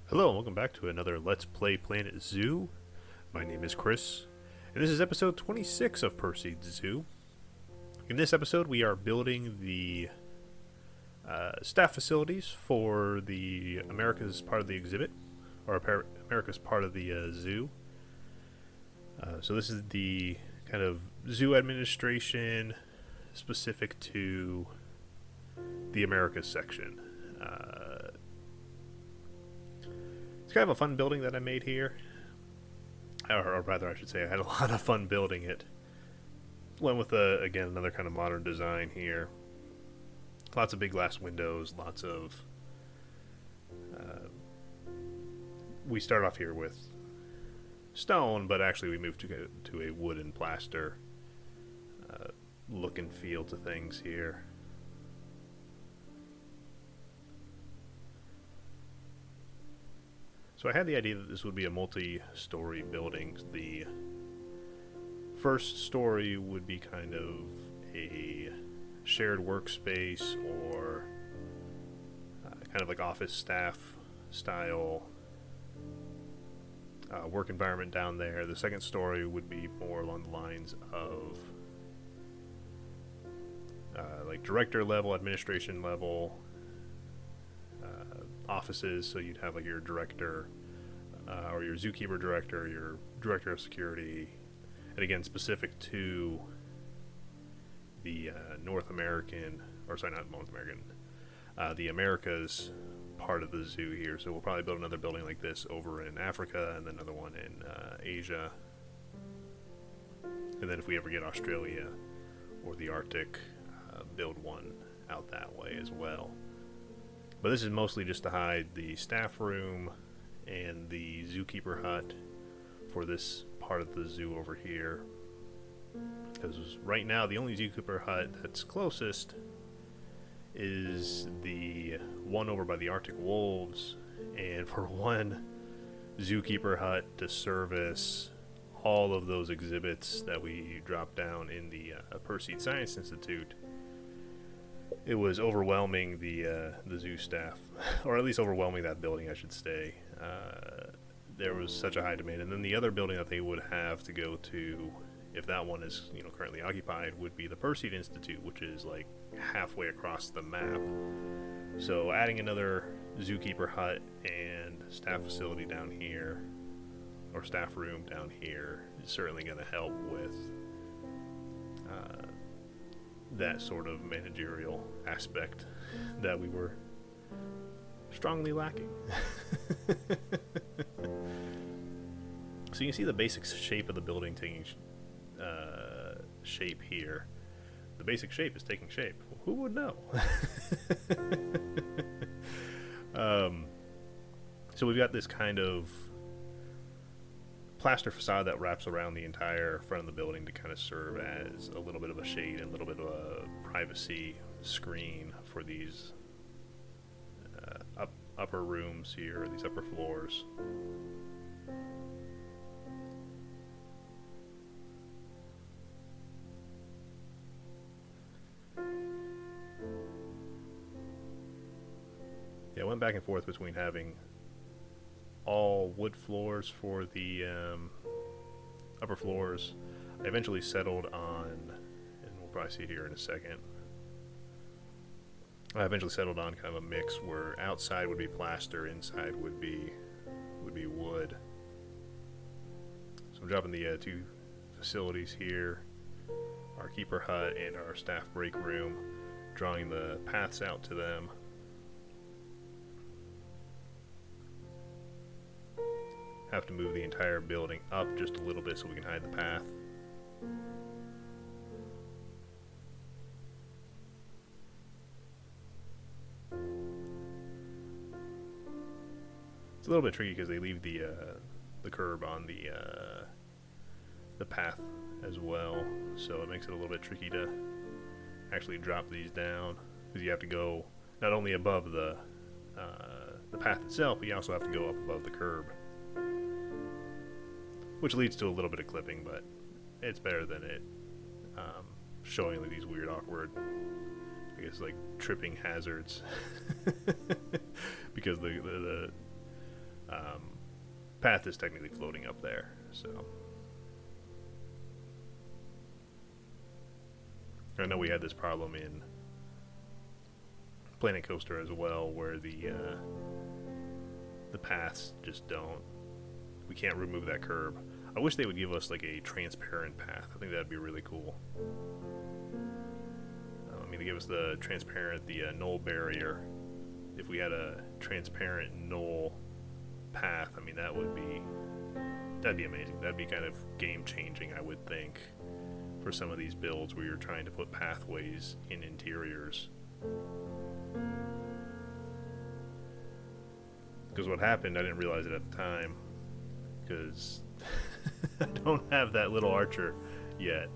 Hello, and welcome back to another Let's Play Planet Zoo. My name is Chris, and this is episode 26 of Perseid Zoo. In this episode, we are building the staff facilities for the America's part of the exhibit, or America's part of the zoo. So this is the kind of zoo administration specific to the Americas section. It's kind of a fun building that I made here. Or rather, I should say I had a lot of fun building it. Went with, again, another kind of modern design here. Lots of big glass windows, lots of... we start off here with stone, but actually we moved to a wood and plaster look and feel to things here. So I had the idea that this would be a multi-story building. The first story would be kind of a shared workspace or kind of like office staff style work environment down there. The second story would be more along the lines of like director level, administration level offices. So you'd have like your director or your zookeeper director, your director of security, and again specific to the North American, or sorry, not North American, the Americas part of the zoo here. So we'll probably build another building like this over in Africa, and then another one in Asia, and then if we ever get Australia or the Arctic, build one out that way as well. But this is mostly just to hide the staff room and the zookeeper hut for this part of the zoo over here. Because right now the only zookeeper hut that's closest is the one over by the Arctic wolves, and for one zookeeper hut to service all of those exhibits that we dropped down in the Perseid Science Institute, it was overwhelming the zoo staff, or at least overwhelming that building, I should say. There was such a high demand, and then the other building that they would have to go to, if that one is currently occupied, would be the Perseid Institute, which is like halfway across the map. So adding another zookeeper hut and staff facility down here, or staff room down here, is certainly going to help with that sort of managerial aspect that we were strongly lacking. So you can see the basic shape of the building taking shape here. The basic shape is taking shape. Who would know? So we've got this kind of plaster facade that wraps around the entire front of the building to kind of serve as a little bit of a shade and a little bit of a privacy screen for these upper rooms here, these upper floors. Yeah, I went back and forth between having all wood floors for the upper floors. I eventually settled on, and we'll probably see it here in a second, I eventually settled on kind of a mix where outside would be plaster, inside would be wood. So I'm dropping the two facilities here, our keeper hut and our staff break room, drawing the paths out to them. Have to move the entire building up just a little bit so we can hide the path. It's a little bit tricky because they leave the curb on the path as well, so it makes it a little bit tricky to actually drop these down, because you have to go not only above the path itself, but you also have to go up above the curb, which leads to a little bit of clipping, but it's better than it showing like these weird, awkward, I guess, like tripping hazards because the path is technically floating up there. So I know we had this problem in Planet Coaster as well, where the paths just don't. We can't remove that curb. I wish they would give us like a transparent path. I think that'd be really cool. I mean, they give us the transparent, the null barrier. If we had a transparent null path, I mean, that'd be amazing. That'd be kind of game changing, I would think, for some of these builds where you're trying to put pathways in interiors. Because what happened, I didn't realize it at the time, because I don't have that little archer yet.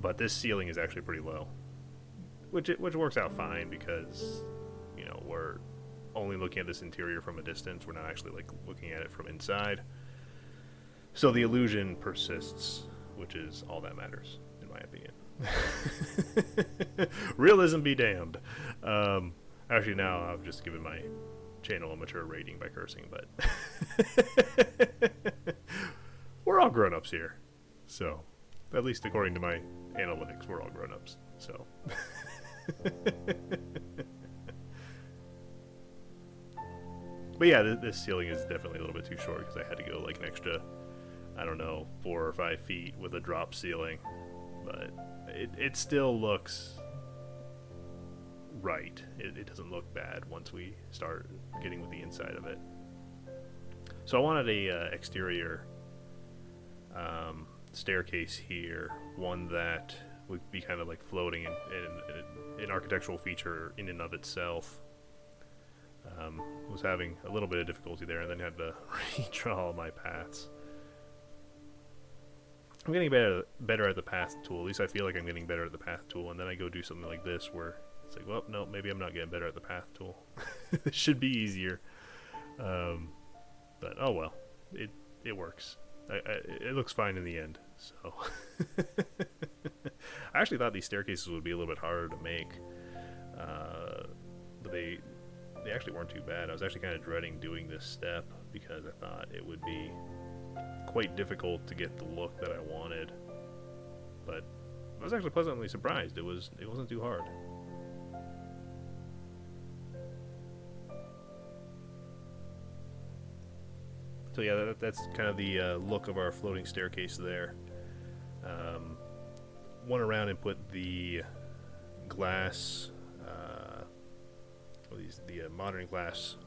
But this ceiling is actually pretty low, which works out fine because, you know, we're only looking at this interior from a distance. We're not actually like looking at it from inside. So the illusion persists, which is all that matters, in my opinion. Realism be damned. Actually, now I've just given my channel a mature rating by cursing, but we're all grown-ups here. So, at least according to my analytics, we're all grown-ups. So. But yeah, this ceiling is definitely a little bit too short because I had to go like an extra, I don't know, 4 or 5 feet with a drop ceiling. But it still looks right. It doesn't look bad once we start getting with the inside of it. So I wanted a exterior staircase here, one that would be kind of like floating in an architectural feature in and of itself. Was having a little bit of difficulty there, and then had to redraw all my paths. I'm getting better at the path tool. At least I feel like I'm getting better at the path tool, and then I go do something like this where it's like, well, no, maybe I'm not getting better at the path tool. It should be easier. But oh well, it works. It looks fine in the end. So I actually thought these staircases would be a little bit harder to make, but they actually weren't too bad. I was actually kind of dreading doing this step because I thought it would be quite difficult to get the look that I wanted. But I was actually pleasantly surprised. It wasn't too hard. So yeah, that's kind of the look of our floating staircase there. Went around and put the glass, the modern glass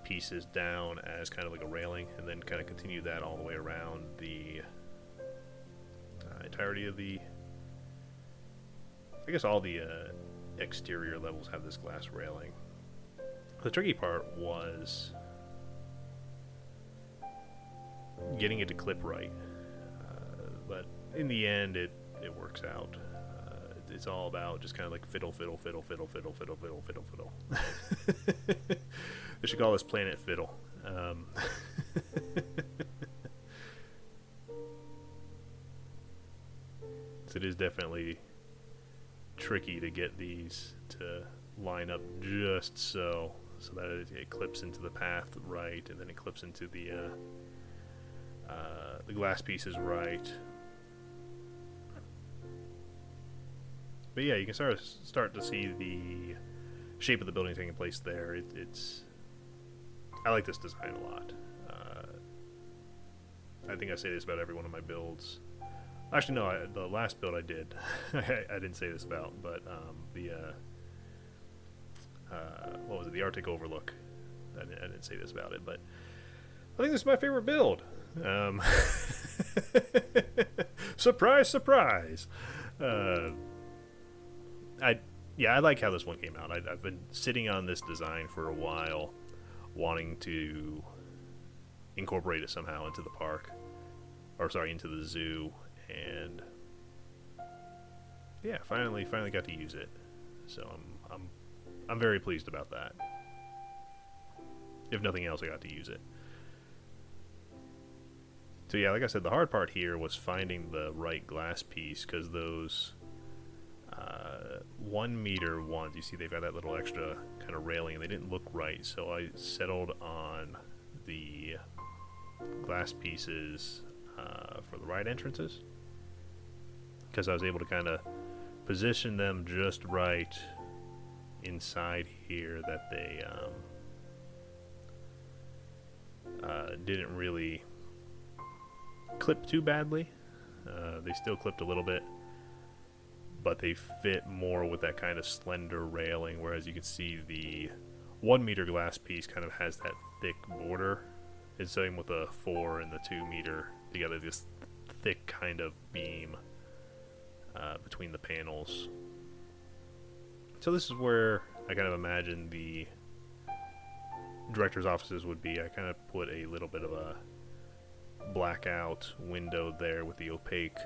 pieces down as kind of like a railing, and then kind of continue that all the way around the entirety of the. I guess all the exterior levels have this glass railing. The tricky part was getting it to clip right, but in the end it works out. It's all about just kind of like fiddle. They should call this Planet Fiddle. So it is definitely tricky to get these to line up just so that it clips into the path right, and then it clips into the glass pieces right. But yeah, you can start to see the shape of the building taking place there. I like this design a lot. I think I say this about every one of my builds. Actually, no, the last build I did, I didn't say this about, but what was it? The Arctic Overlook. I didn't say this about it, but I think this is my favorite build. Surprise, surprise. I like how this one came out. I've been sitting on this design for a while, wanting to incorporate it somehow into the park, into the zoo, and yeah, finally got to use it. So I'm very pleased about that. If nothing else, I got to use it. So yeah, like I said, the hard part here was finding the right glass piece, because those 1 meter ones, you see they've got that little extra kind of railing, and they didn't look right, so I settled on the glass pieces for the right entrances, because I was able to kind of position them just right inside here that they didn't really clip too badly. They still clipped a little bit, but they fit more with that kind of slender railing, whereas you can see the 1 meter glass piece kind of has that thick border. And same with the 4 and the 2 meter together, this thick kind of beam between the panels. So this is where I kind of imagine the director's offices would be. I kind of put a little bit of a blackout window there with the opaque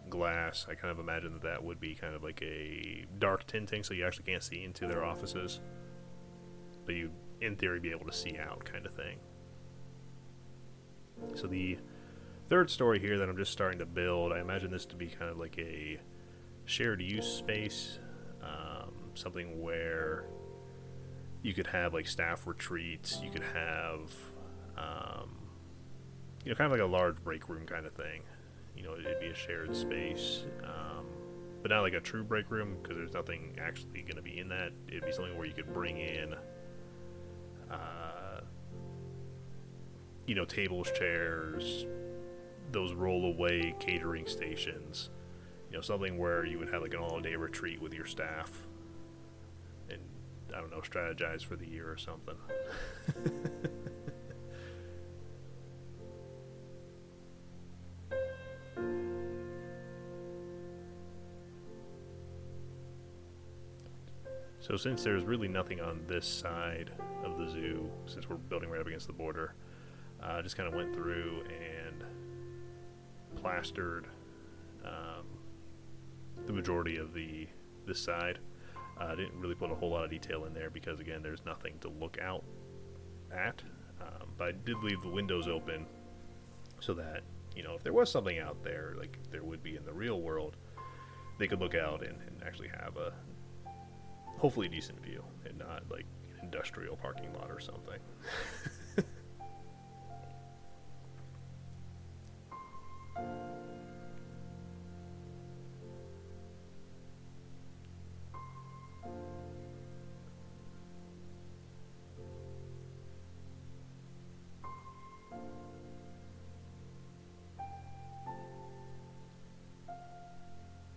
glass. I kind of imagine that that would be kind of like a dark tinting, so you actually can't see into their offices, but you in theory be able to see out, kind of thing. So the third story here that I'm just starting to build, I imagine this to be kind of like a shared use space, something where you could have like staff retreats, you could have kind of like a large break room kind of thing. It'd be a shared space, but not like a true break room, because there's nothing actually going to be in that. It'd be something where you could bring in tables, chairs, those roll-away catering stations. Something where you would have like an all-day retreat with your staff and, I don't know, strategize for the year or something. So since there's really nothing on this side of the zoo, since we're building right up against the border, I just kind of went through and plastered the majority of this side. I didn't really put a whole lot of detail in there because, again, there's nothing to look out at. But I did leave the windows open so that, if there was something out there, like there would be in the real world, they could look out and actually have a hopefully decent view and not like an industrial parking lot or something.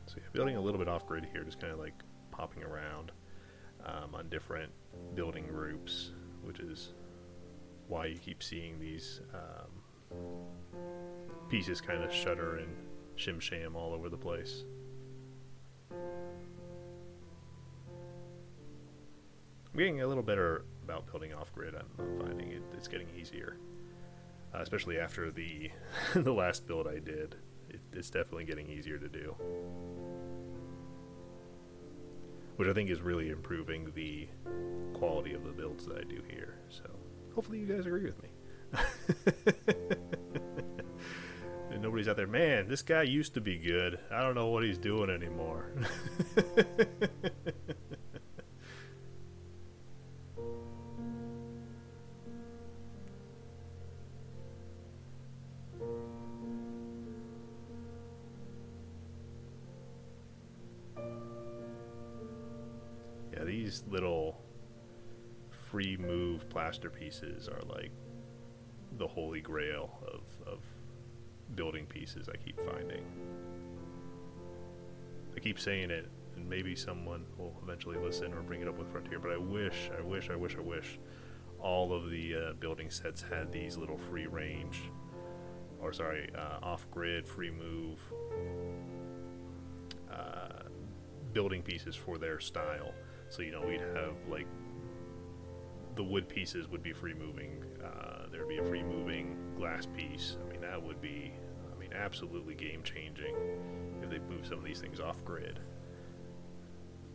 So yeah, building a little bit off grid here, just kind of like popping around on different building groups, which is why you keep seeing these pieces kind of shudder and shim sham all over the place. I'm getting a little better about building off grid. I'm finding it's getting easier, especially after the the last build I did. It's definitely getting easier to do, which I think is really improving the quality of the builds that I do here. So hopefully you guys agree with me. And nobody's out there, man, this guy used to be good. I don't know what he's doing anymore. Yeah, these little free move plaster pieces are like the holy grail of building pieces I keep finding. I keep saying it, and maybe someone will eventually listen or bring it up with Frontier, but I wish all of the building sets had these little free range, or sorry, off-grid, free move building pieces for their style. So, we'd have like the wood pieces would be free moving. There'd be a free moving glass piece. I mean, that would be, absolutely game changing if they moved some of these things off grid,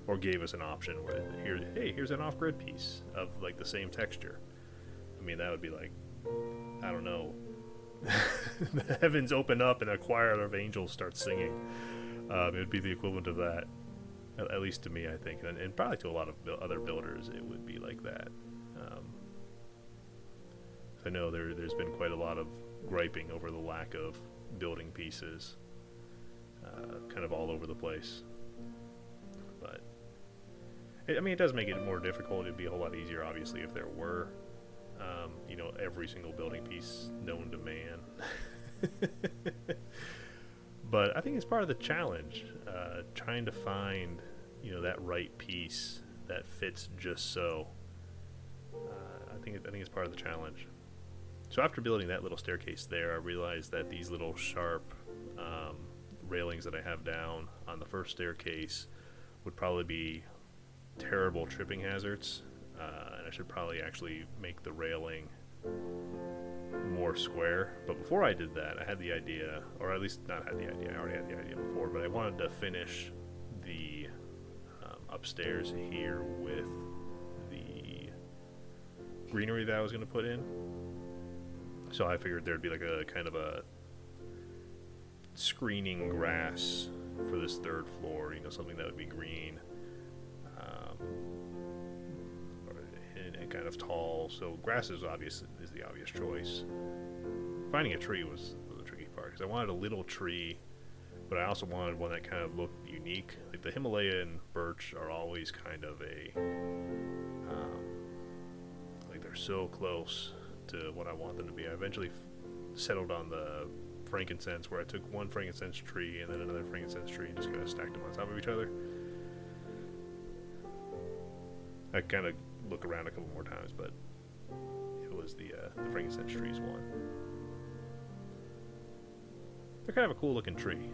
or gave us an option where here's an off grid piece of like the same texture. That would be like, I don't know, the heavens open up and a choir of angels start singing. It would be the equivalent of that. At least to me, I think, and probably to a lot of other builders, it would be like that. I know there's been quite a lot of griping over the lack of building pieces, kind of all over the place. But I mean, it does make it more difficult. It'd be a whole lot easier, obviously, if there were, every single building piece known to man. But I think it's part of the challenge, trying to find, that right piece that fits just so. I think it's part of the challenge. So after building that little staircase there, I realized that these little sharp railings that I have down on the first staircase would probably be terrible tripping hazards, and I should probably actually make the railing more square. But before I did that, I had the idea, or at least not had the idea, I already had the idea before, but I wanted to finish the upstairs here with the greenery that I was going to put in. So I figured there'd be like a kind of a screening grass for this third floor, something that would be green, and kind of tall. So grass is the obvious choice. Finding a tree was the tricky part, because I wanted a little tree, but I also wanted one that kind of looked unique. Like the Himalayan birch are always kind of like they're so close to what I want them to be. I eventually settled on the frankincense, where I took one frankincense tree and then another frankincense tree and just kind of stacked them on top of each other. I kind of look around a couple more times, but it was the frankincense trees one. They're kind of a cool looking tree.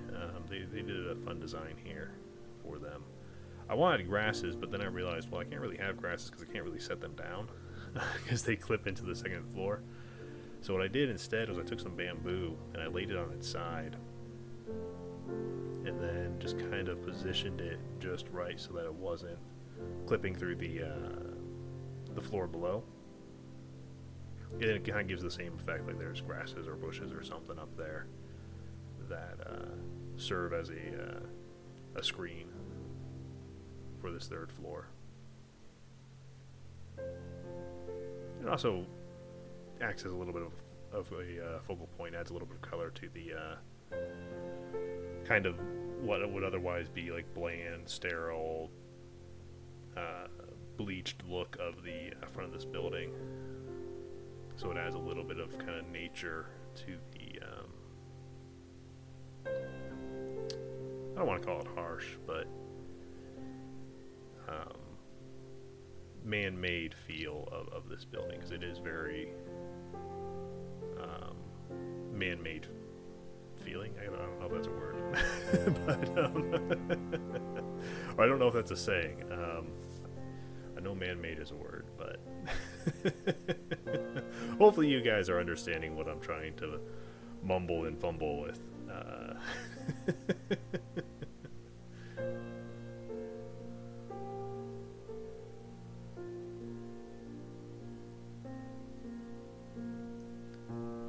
They did a fun design here for them. I wanted grasses, but then I realized, well, I can't really have grasses because I can't really set them down because they clip into the second floor. So what I did instead was I took some bamboo and I laid it on its side, and then just kind of positioned it just right so that it wasn't clipping through the floor below. And it kind of gives the same effect, like there's grasses or bushes or something up there that serve as a screen for this third floor. It also acts as a little bit of a focal point, adds a little bit of color to the kind of what would otherwise be like bland, sterile, bleached look of the front of this building. So it adds a little bit of kind of nature to the I don't want to call it harsh, but man-made feel of this building, because it is very man-made feeling. I don't know if that's a word, but or I don't know if that's a saying. I know man-made is a word, but hopefully you guys are understanding what I'm trying to mumble and fumble with.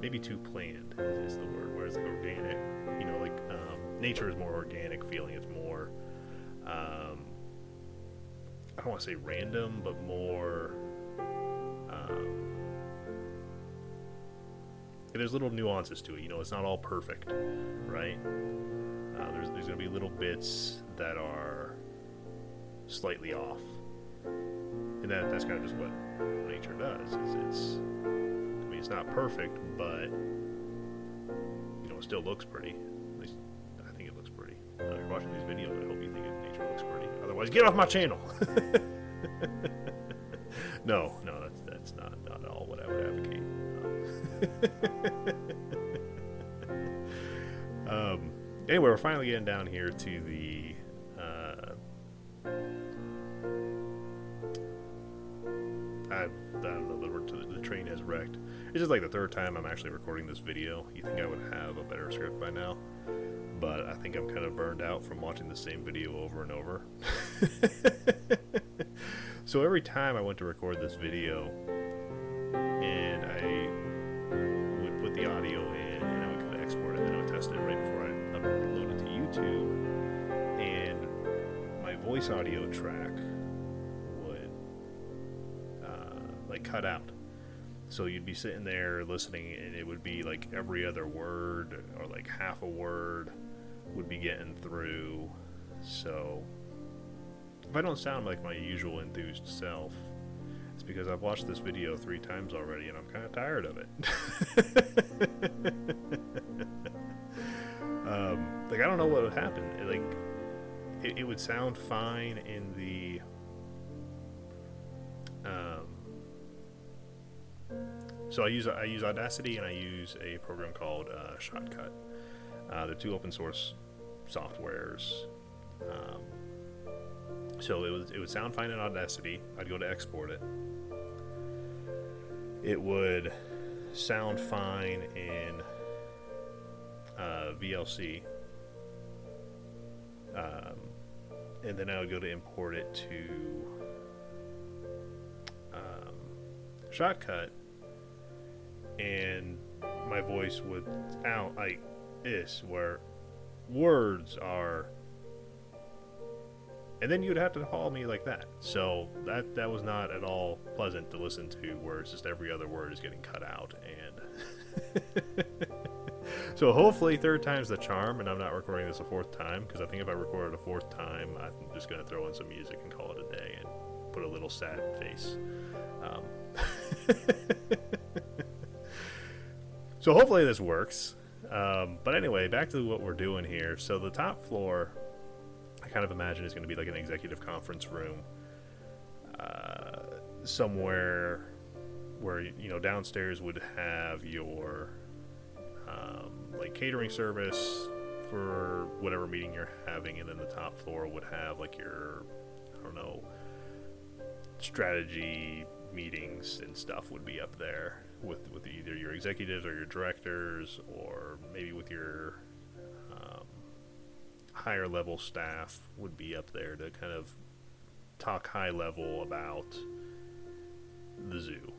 Maybe too planned is the word, whereas like organic, nature is more organic feeling. It's more, I don't want to say random, but more, there's little nuances to it. It's not all perfect, right? There's going to be little bits that are slightly off, and that's kind of just what nature does. It's not perfect, but it still looks pretty. At least I think it looks pretty. If you're watching these videos, I hope you think nature looks pretty. Otherwise, get off my channel. No, that's not at all what I would advocate. Anyway, we're finally getting down here to the I don't know the word. The train has wrecked. It's just like the third time I'm actually recording this video. You think I would have a better script by now, but I think I'm kind of burned out from watching the same video over and over. So every time I went to record this video, and I would put the audio in, and I would kind of export it, and then I would test it right before I upload it to YouTube, and my voice audio track would like cut out. So you'd be sitting there listening, and it would be like every other word or like half a word would be getting through. So if I don't sound like my usual enthused self, it's because I've watched this video 3 times already and I'm kind of tired of it. Like, I don't know what would happen. It would sound fine in the so I use Audacity, and I use a program called Shotcut. They're 2 open source softwares. So it would sound fine in Audacity. I'd go to export it. It would sound fine in VLC. And then I would go to import it to Shotcut, and my voice would sound like this, where words are, and then you'd have to call me like that. So that was not at all pleasant to listen to, where it's just every other word is getting cut out. And so hopefully 3rd time's the charm, and I'm not recording this a 4th time, because I think if I recorded a 4th time, I'm just going to throw in some music and call it a day and put a little sad face. So hopefully this works. But anyway, back to what we're doing here. So the top floor, I kind of imagine, is going to be like an executive conference room, somewhere where, you know, downstairs would have your like catering service for whatever meeting you're having, and then the top floor would have like your, I don't know, strategy meetings and stuff would be up there with either your executives or your directors, or maybe with your higher level staff would be up there to kind of talk high level about the zoo.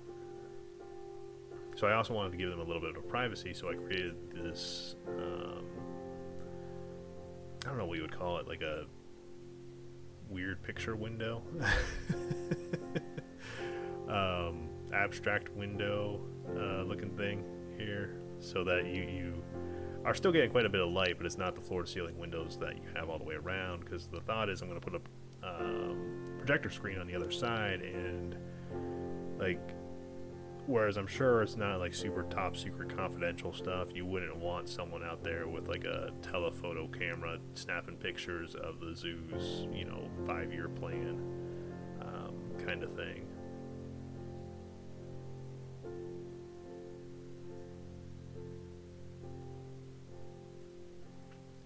So I also wanted to give them a little bit of privacy, so I created this, I don't know what you would call it, like a weird picture window. Abstract window looking thing here, so that you are still getting quite a bit of light, but it's not the floor-to-ceiling windows that you have all the way around, because the thought is I'm going to put a projector screen on the other side, and like, whereas I'm sure it's not like super top secret confidential stuff, you wouldn't want someone out there with like a telephoto camera snapping pictures of the zoo's, you know, 5-year plan, kind of thing.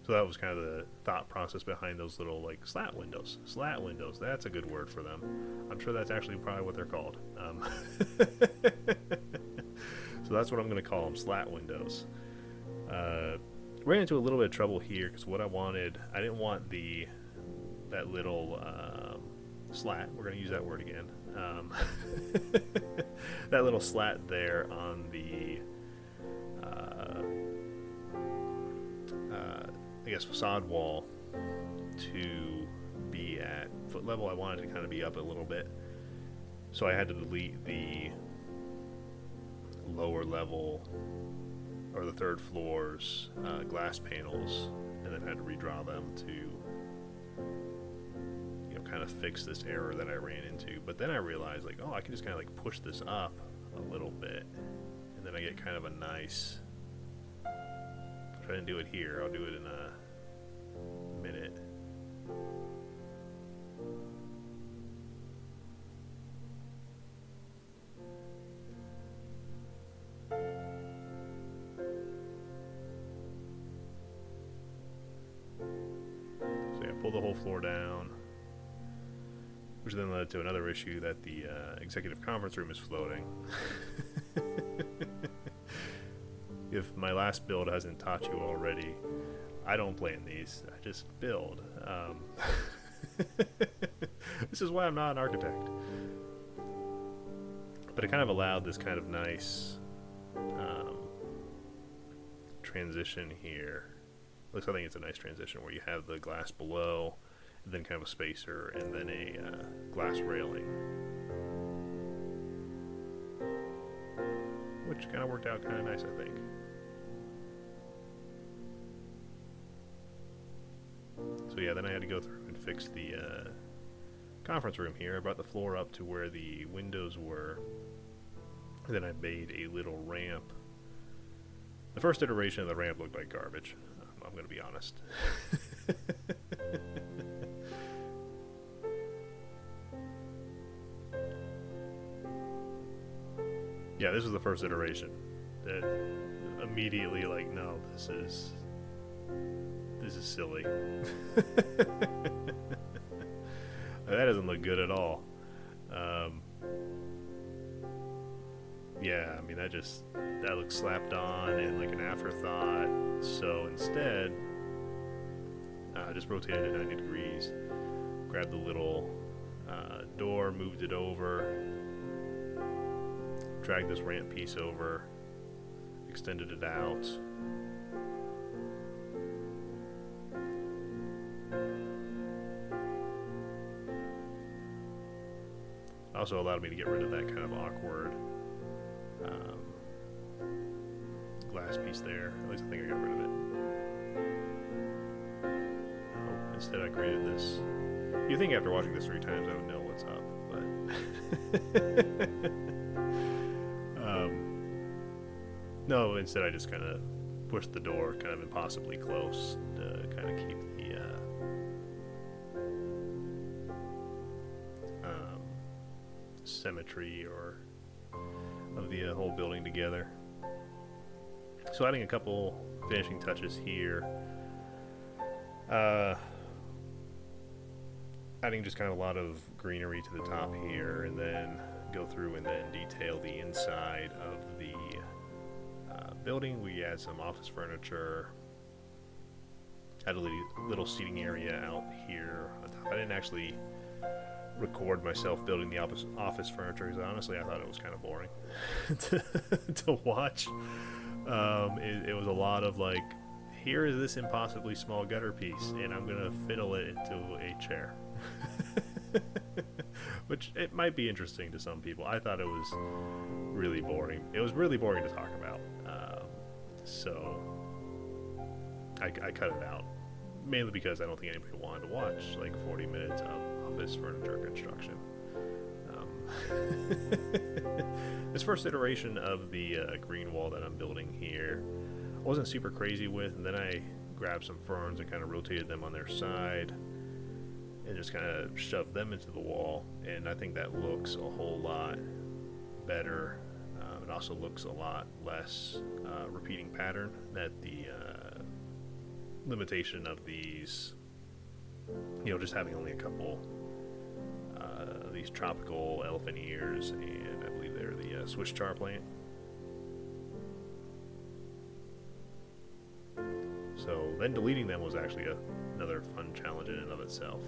So that was kind of the thought process behind those little like slat windows. Slat windows, that's a good word for them. I'm sure that's actually probably what they're called. So that's what I'm going to call them, slat windows. Ran into a little bit of trouble here, because what I didn't want that little slat, we're going to use that word again, that little slat there on the I guess facade wall to be at foot level. I wanted to kind of be up a little bit, so I had to delete the lower level, or the 3rd floor's glass panels, and then had to redraw them to, you know, kind of fix this error that I ran into. But then I realized, like, oh, I can just kind of like push this up a little bit, and then I get kind of a nice, if I didn't do it here, I'll do it in a minute. So yeah, pull the whole floor down, which then led to another issue, that the executive conference room is floating. If my last build hasn't taught you already, I don't plan these, I just build. This is why I'm not an architect. But it kind of allowed this kind of nice transition here. Looks, I think it's a nice transition where you have the glass below, then kind of a spacer, and then a glass railing, which kind of worked out kind of nice, I think. So yeah, then I had to go through and fix the conference room here. I brought the floor up to where the windows were. Then I made a little ramp. The first iteration of the ramp looked like garbage. I'm going to be honest. Yeah, this was the first iteration. That immediately, like, no, this is silly. That doesn't look good at all. Yeah, I mean, that looks slapped on and like an afterthought. So instead, I just rotated it 90 degrees, grabbed the little door, moved it over, dragged this ramp piece over, extended it out. Also allowed me to get rid of that kind of awkward glass piece there. At least I think I got rid of it. Oh, instead I created this. You'd think after watching this 3 times I would know what's up, but no, instead I just kind of pushed the door kind of impossibly close to kind of keep the symmetry or of the whole building together. So adding a couple finishing touches here, adding just kind of a lot of greenery to the top here, and then go through and then detail the inside of the building. We add some office furniture, had a little seating area out here on top. I didn't actually record myself building the office furniture because honestly I thought it was kind of boring to watch. It was a lot of like, here is this impossibly small gutter piece and I'm gonna fiddle it into a chair. Which it might be interesting to some people. I thought it was really boring. It was really boring to talk about, so I cut it out, mainly because I don't think anybody wanted to watch like 40 minutes of office furniture construction. This first iteration of the green wall that I'm building here I wasn't super crazy with, and then I grabbed some ferns and kind of rotated them on their side and just kind of shoved them into the wall, and I think that looks a whole lot better. It also looks a lot less repeating pattern. That the limitation of these, just having only a couple these tropical elephant ears, and I believe they're the Swiss char plant. So then deleting them was actually another fun challenge in and of itself.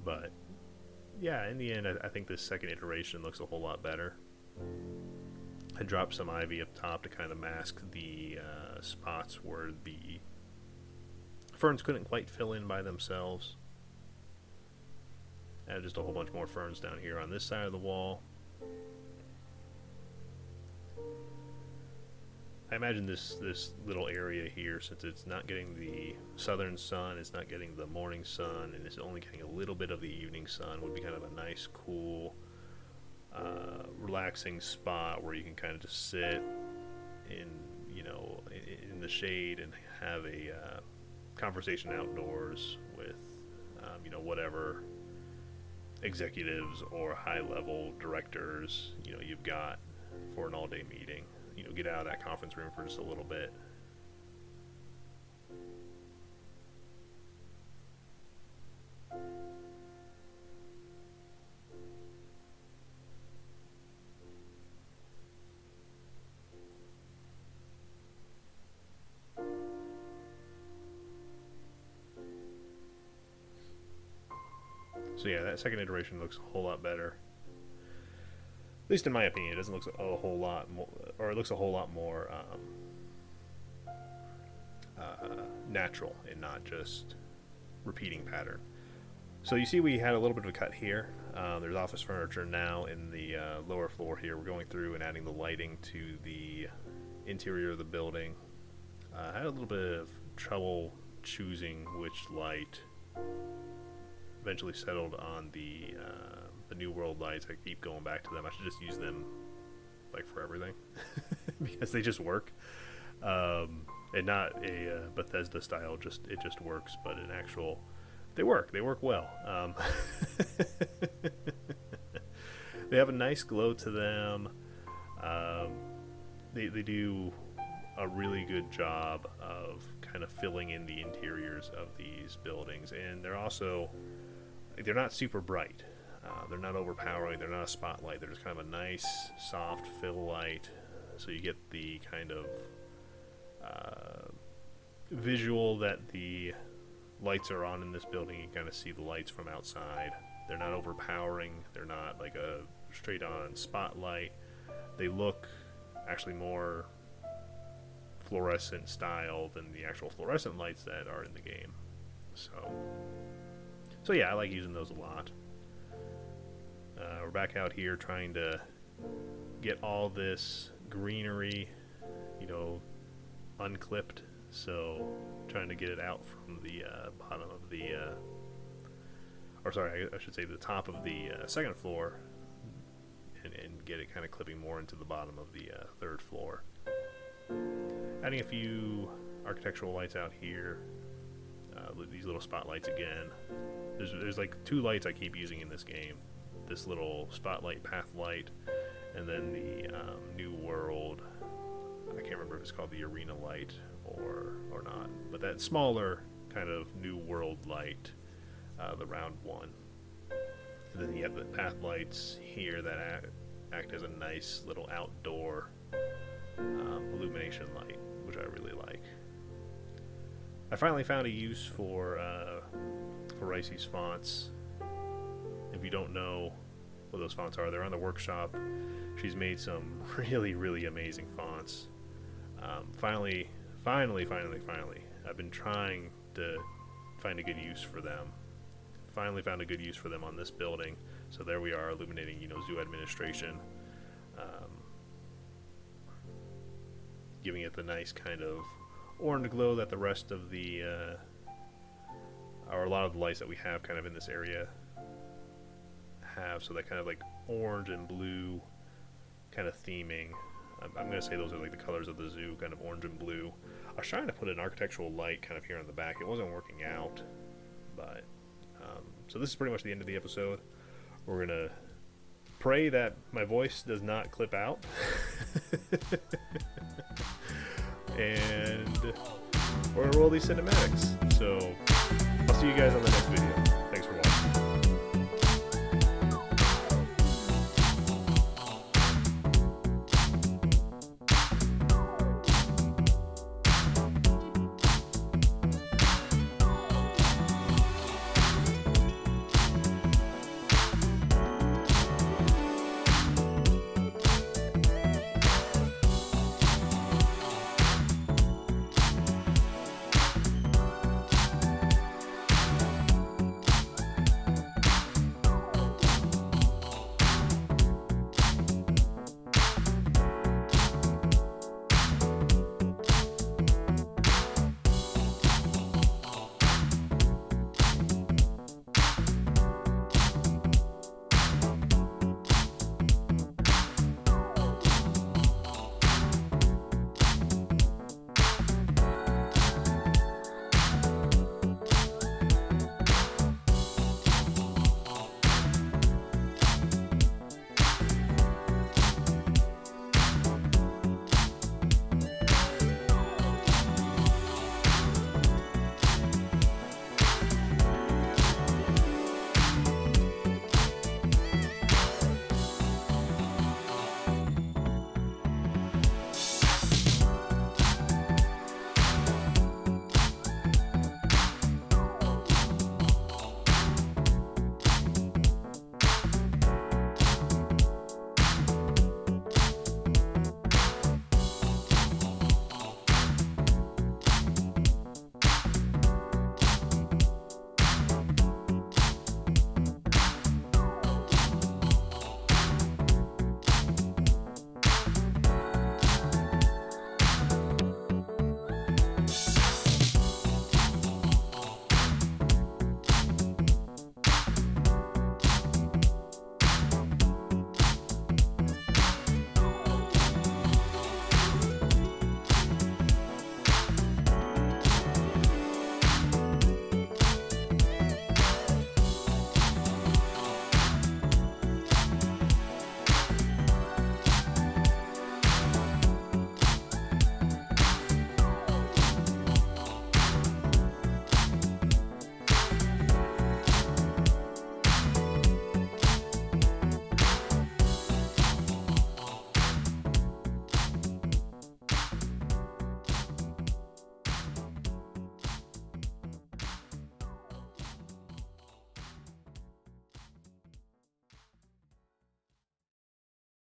But yeah, in the end, I think this second iteration looks a whole lot better. I dropped some ivy up top to kind of mask the spots where the ferns couldn't quite fill in by themselves. Added just a whole bunch more ferns down here on this side of the wall. I imagine this little area here, since it's not getting the southern sun, it's not getting the morning sun, and it's only getting a little bit of the evening sun, would be kind of a nice, cool, relaxing spot where you can kind of just sit in the shade and have a conversation outdoors with whatever executives or high-level directors you've got for an all-day meeting. Get out of that conference room for just a little bit. So yeah, that second iteration looks a whole lot better. At least in my opinion, it doesn't look a whole lot more, or it looks a whole lot more natural and not just repeating pattern. So you see we had a little bit of a cut here. There's office furniture now in the lower floor here. We're going through and adding the lighting to the interior of the building. I had a little bit of trouble choosing which light. Eventually settled on the New World lights. I keep going back to them. I should just use them like for everything because they just work. And not a Bethesda style, it just works, but an actual, they work well. They have a nice glow to them. They do a really good job of kind of filling in the interiors of these buildings, and they're not super bright. They're not overpowering. They're not a spotlight. They're just kind of a nice, soft fill light, so you get the kind of visual that the lights are on in this building. You kind of see the lights from outside. They're not overpowering. They're not like a straight on spotlight. They look actually more fluorescent style than the actual fluorescent lights that are in the game. So yeah, I like using those a lot. We're back out here trying to get all this greenery, unclipped. So trying to get it out from the bottom of the, I should say the top of the second floor, and get it kind of clipping more into the bottom of the third floor. Adding a few architectural lights out here. These little spotlights again. There's like 2 lights I keep using in this game. This little spotlight path light, and then the New World. I can't remember if it's called the arena light or not, but that smaller kind of New World light, the round one. And then you have the path lights here that act as a nice little outdoor illumination light, which I really like. I finally found a use for Ricey's fonts. If you don't know what those fonts are, they're on the workshop. She's made some really, really amazing fonts. Finally, I've been trying to find a good use for them. Finally found a good use for them on this building. So there we are, illuminating, zoo administration. Giving it the nice kind of orange glow that the rest of the, or a lot of the lights that we have kind of in this area have. So that kind of like orange and blue kind of theming. I'm going to say those are like the colors of the zoo, kind of orange and blue. I was trying to put an architectural light kind of here on the back. It wasn't working out, but so this is pretty much the end of the episode. We're going to pray that my voice does not clip out. And we're going to roll these cinematics. So I'll see you guys on the next video.